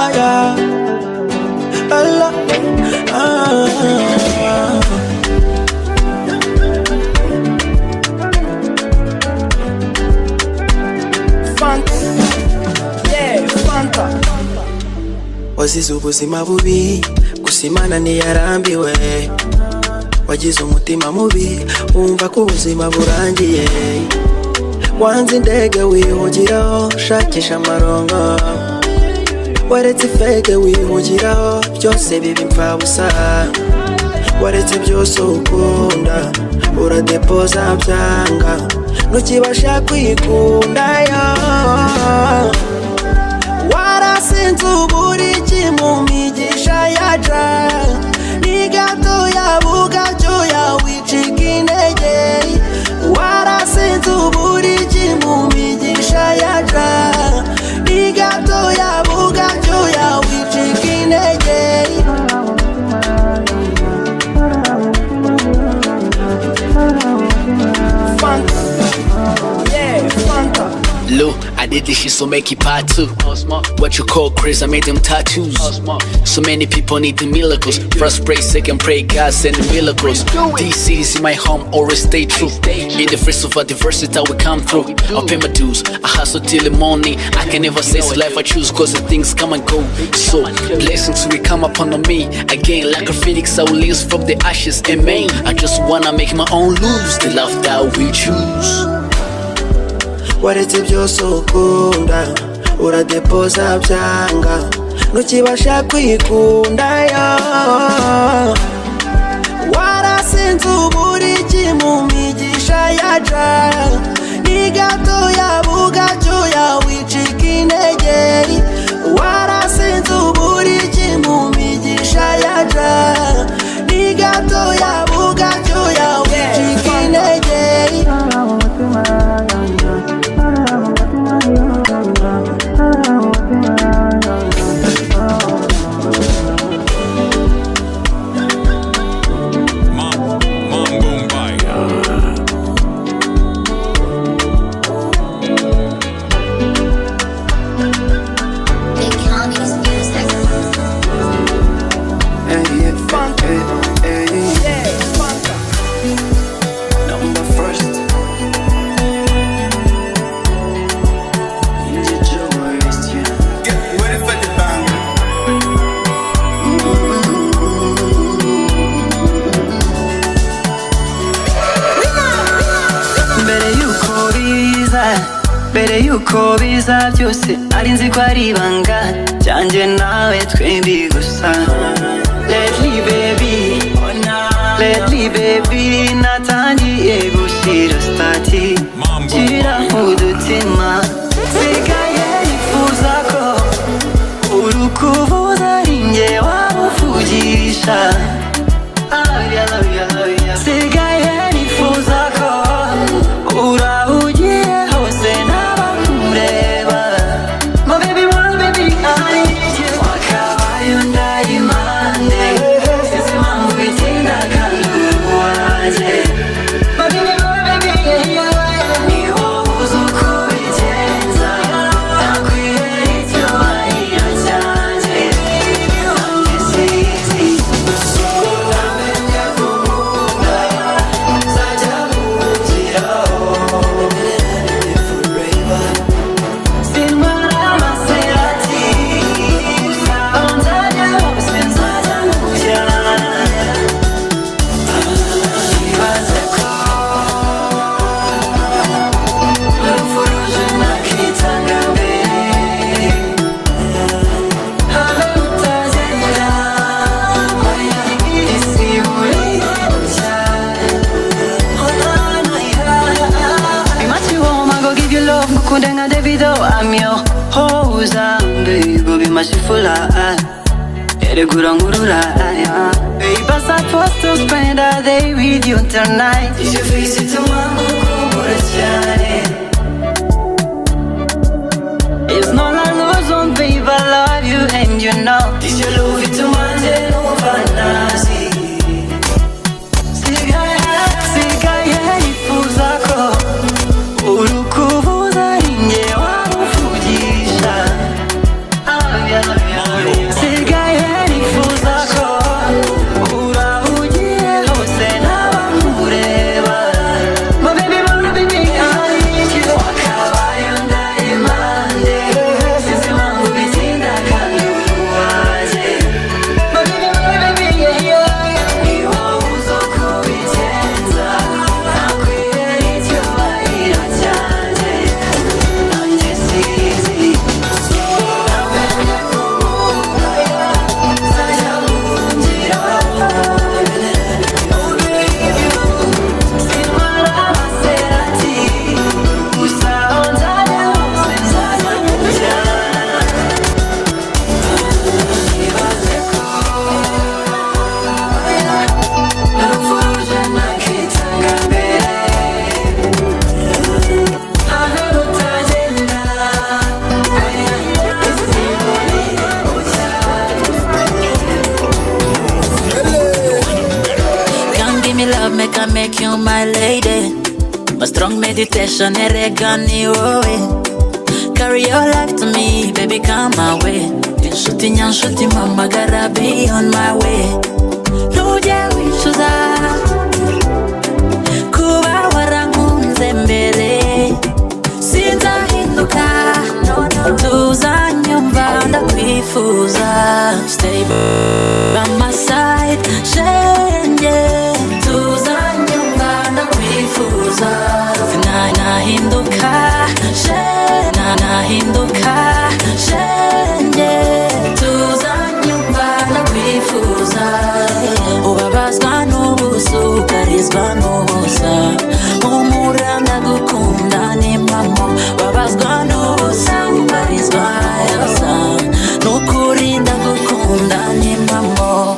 yeah. Allah, Fanta, yeah, Fanta. Wazize ubuzima bubi, gusimana ntiyarambiwe. Wagize umutima mubi, wumva ko ubuzima burangiye. Wanze indege wihugiraho, shakisha amarongo. Waretse ifege wihugiraho, byose biba impfabusa. Waretse byose ukunda, uradepoza byanga. Ntukibasha kwikunda yo. Warasinze uburiki mu migisha yaja. Ni gato yabuga byo yawicika intege. Warasinze uburiki mu migisha yaja. Ni gato yabuga byo yawicika intege. Fanta, yeah, Fanta. Lou, I did this shit so make it part two. What you call crazy, I made them tattoos. So many people need the miracles. First pray, second pray, God send the miracles. These cities in my home always stay true. In the face of adversity we come through. I pay my dues, I hustle till the morning. I can never say it's life I choose, cause the things come and go. So blessings will come upon me. Again, like a phoenix I will rise from the ashes, amen. I just wanna make my own lose the love that we choose. Waretse byose ukunda, uradepoza byanga. Ntukibasha kwikunda yo. Warasinze uburiki mu migisha yaja. Ni gato yabuga byo yawicika intege. Warasinze uburiki mu migisha yaja. Ni gato yabuga byo yawicika intege. Mbere yuko biza byose ari nzi ko ari ibanga cyanjye nawe twembi gusa. Lately baby natangiye gushyira stati. Gira udutima sigaye nifuza ko urukuvuza ari njye wabuvugisha. Sigaye nifuza ko urahugiye hose n'abakureba. My baby, I need you. Wakabaye undayimande, sinzi impamvu bitinda kandi uwaje. My baby, ni wowe uzi uko bigenza. Nakwihera icyubahiro cyanjye. Sizi namenye gukunda, nzajya nkugiraho. Sinwara Maserati, nzajya hose nzajya nkugirana. Ibaze ko urupfu ruje nakitanga mbere. Habe utagenda, oya isi buriho cyane. Be much you want, I go give you love. Ngukunde nka Davido, I'm your hoza. Baby, be much full of eregura ngurura. Baby, I'm supposed to spend a day with you tonight. Is your face to mango kumbura cyane. It's not a lose on, babe, I love you and you know. Is your love to manje no fantasy. Sigaye nifuza ko urukuvuza ari njye wabuvugisha. My strong meditation erega ni wowe. Carry your life to me, baby, come my way. Inshuti nyanshuti mpamagara, be on my way. Ntujye wicuza kuba warankunze mbere. Sinzahinduka, tuzanyumva ndakwifuza. Stay by my side, shenge. Tuzanyumva ndakwifuza. Sinahinduka, nahinduka, shenge. Tuzanyumva ndakwifuza. Ubabazwa n'ubusa, ukarizwa n'ubusa. Humura ndagukunda ni mama. Babazwa n'ubusa, ukarizwa n'ubusa. N'ukuri ndagukunda ni mama.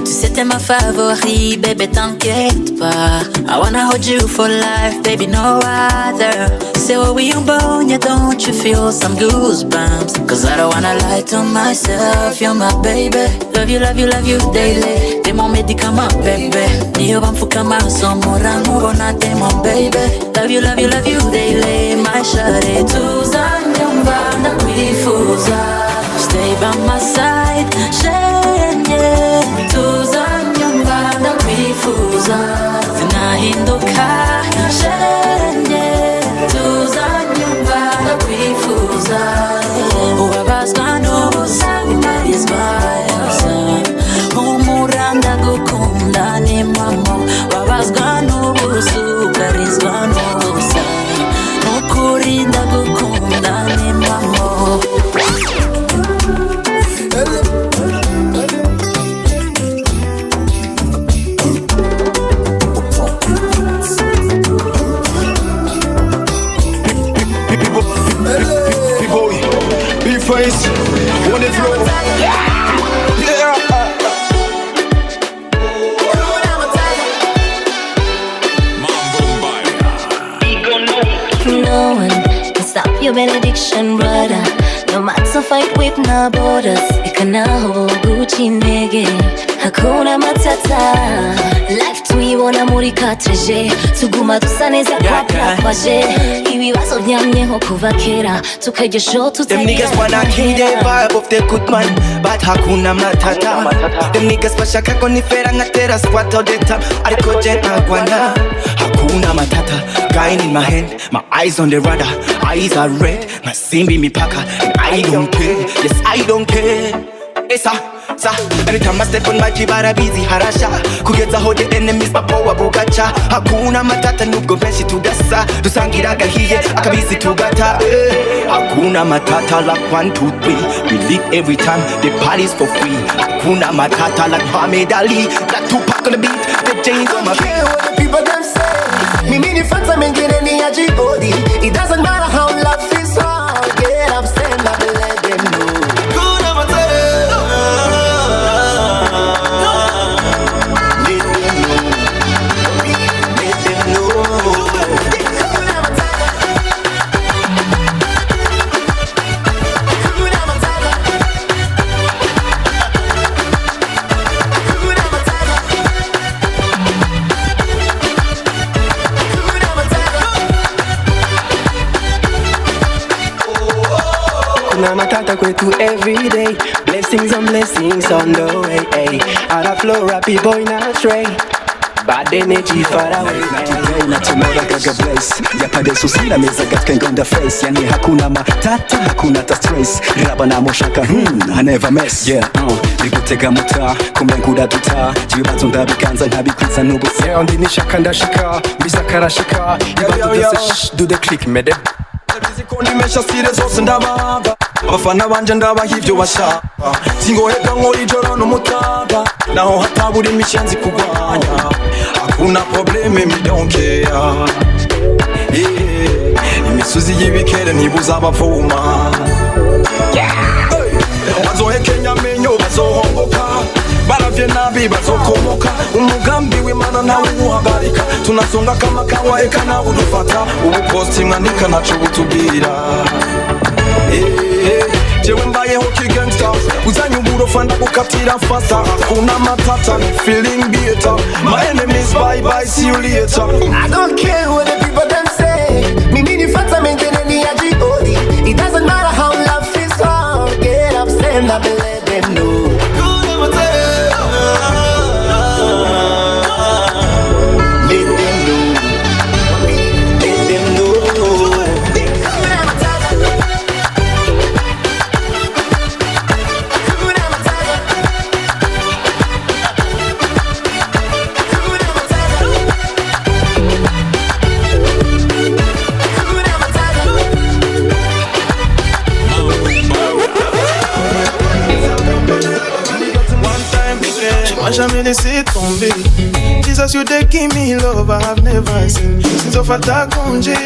Tu sais t'es ma favori, baby, t'inquiète pas. I wanna hold you for life, baby, no other. Say what we born, yeah, don't you feel some goosebumps? Cause I don't wanna lie to myself, you're my baby. Love you, love you, love you daily. T'es mon médicament, baby. Niyo bamfuka maso murangubona, t'es mon baby. Love you, love you, love you daily. My shawty, tuzanyumva ndakwifuza. Stay by my side, shenge. Tuzanyumva ndakwifuza. Sinahinduka, shenge. Tuzanyumva ndakwifuza. Ubabazwa n'ubusa, ukarizwa n'ubusa. Humura ndagukunda ni mama. Babazwa n'ubusa, ukarizwa n'ubusa. N'ukuri ndagukunda ni mama. Face, wanna flow. Yeah. No one can stop your benediction, brother. No matter fight with no borders. Ikanaho Gucci nege, hakuna matata. Life tuibona muri katreje, tuguma dusa neza kwa kwaje. Ibibazo byamyeho kuva kera, tukagesho Them niggas wanna kill the vibe of the good man, but hakuna matata. Them niggas bashaka konifera ngatera squat all the time. Ariko je ntagwana, hakuna matata. Guy in my hand, my eyes on the radar. Eyes are red, my simbi mipaka, and I don't care. Yes, I don't care. Esa, sa. Anytime I step on my kibara busy harasha. Kugeza ho the enemies bapowa bugacha. Hakuna matata nubwo benshi tudasa. Dusangira gahiye akabisi tugata. Hakuna matata like 1, 2, 3. We live every time, the party's for free. Hakuna matata like Muhammad Ali. Like Tupac on the beat, the chains on my feet. I don't care what the people them say. Mimi ni fanta mengine ni ya jibodi. It doesn't matter how life is hard. Get up, stand up and let them know. Hakuna matata. Kuna matata kwetu every day. Blessings on blessings on the way. Ay. Out of flow, rappy boy not stray. Bad energy far away. Today na tomorrow kaga blaze. Yapade susila meza gatken on the face. Yani hakuna matata, hakuna ta stress. Raba na moshaka, I never mess. Yeah, bigutega muta, kumenguda duta. Jibazo ndabikanza ntabikwiza n'ubusa. Yeah, ndi nishaka ndashika, bisakarashika. Do the click mede. Nimesha sire zose ndabanga. Abafana banje ndabaha ivyo bashaka. Singoheka nkora ijoro n'umutaga. Naho hatabura imishenzi kugwanya. Hakuna probleme mi don't care. Imisozi y'ibikere ntibuza abavuma. Bazohekenya amenyo bazohomboka. Baravye nabi bazokomoka. Umugambi w'Imana ntawe uhagarika. Tunasonga kama kawa eka nawe udufata. Ubu posti mwandika naco butubwira. Jewe mbayeho kigangsta. Uzanye uburofa ndagukatira fasta. Hakuna matata, feeling better. My enemies bye bye, see you later. I don't care what the people them jamais laissé tomber. Jesus, you they give me love I have never seen. Since of attack congé,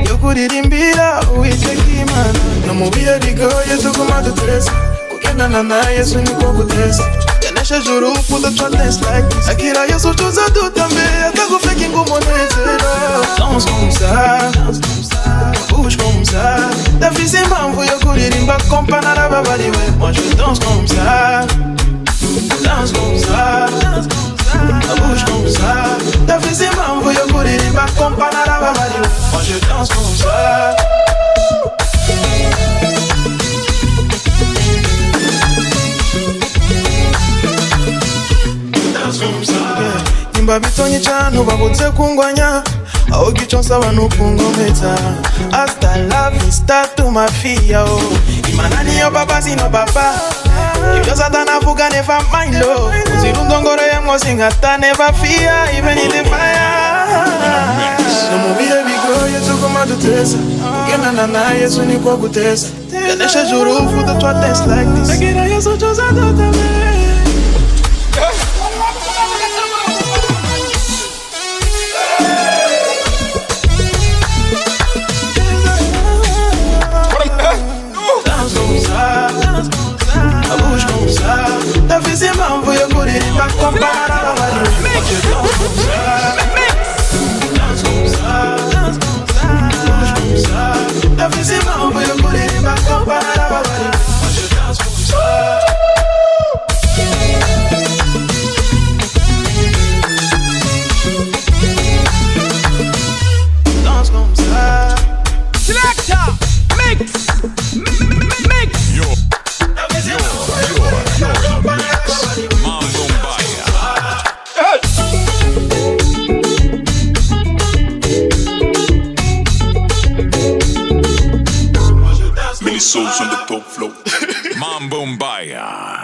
you could imbira, we take him man. No more be a digo, yes, to come out to dress. Kukenda na yes, when you go to dress. Yanesha juru put the trust like this. Akira yes, so choose a do tambe. Akago faking go monetero. Danse comme ça, bouge comme ça. Ta fille c'est mambo, yo could irimba compana la babali. Moi je danse comme ça. Danse comme ça, bouge comme ça. Ta fille c'est mambo, yo could irimba compana la babali. Moi je danse comme ça. Nimba bitonye cyane babutse kungwanya aho giconsa abantu kungomeza hasta la vista tu mafia oh imana niyo baba sino baba ibyo satana avuga never mind lo uzirundongoro yemwo singata never fear even in the fire no mubire bigoye tukoma dutesa kugenda na Yesu niko gutesa yanesha juru for the twa dance like this agira Yesu choza dotame. Bouge comme ça, ta vie c'est mambo, yo could pas comparer la valeur. Je danse comme ça, danse comme ça, bouge comme ça, ta vie c'est mambo, yo could pas comparer la valeur. Je danse comme ça. Danse comme ça. Selector, mix. Many souls on the top floor. Mambo Mbaya.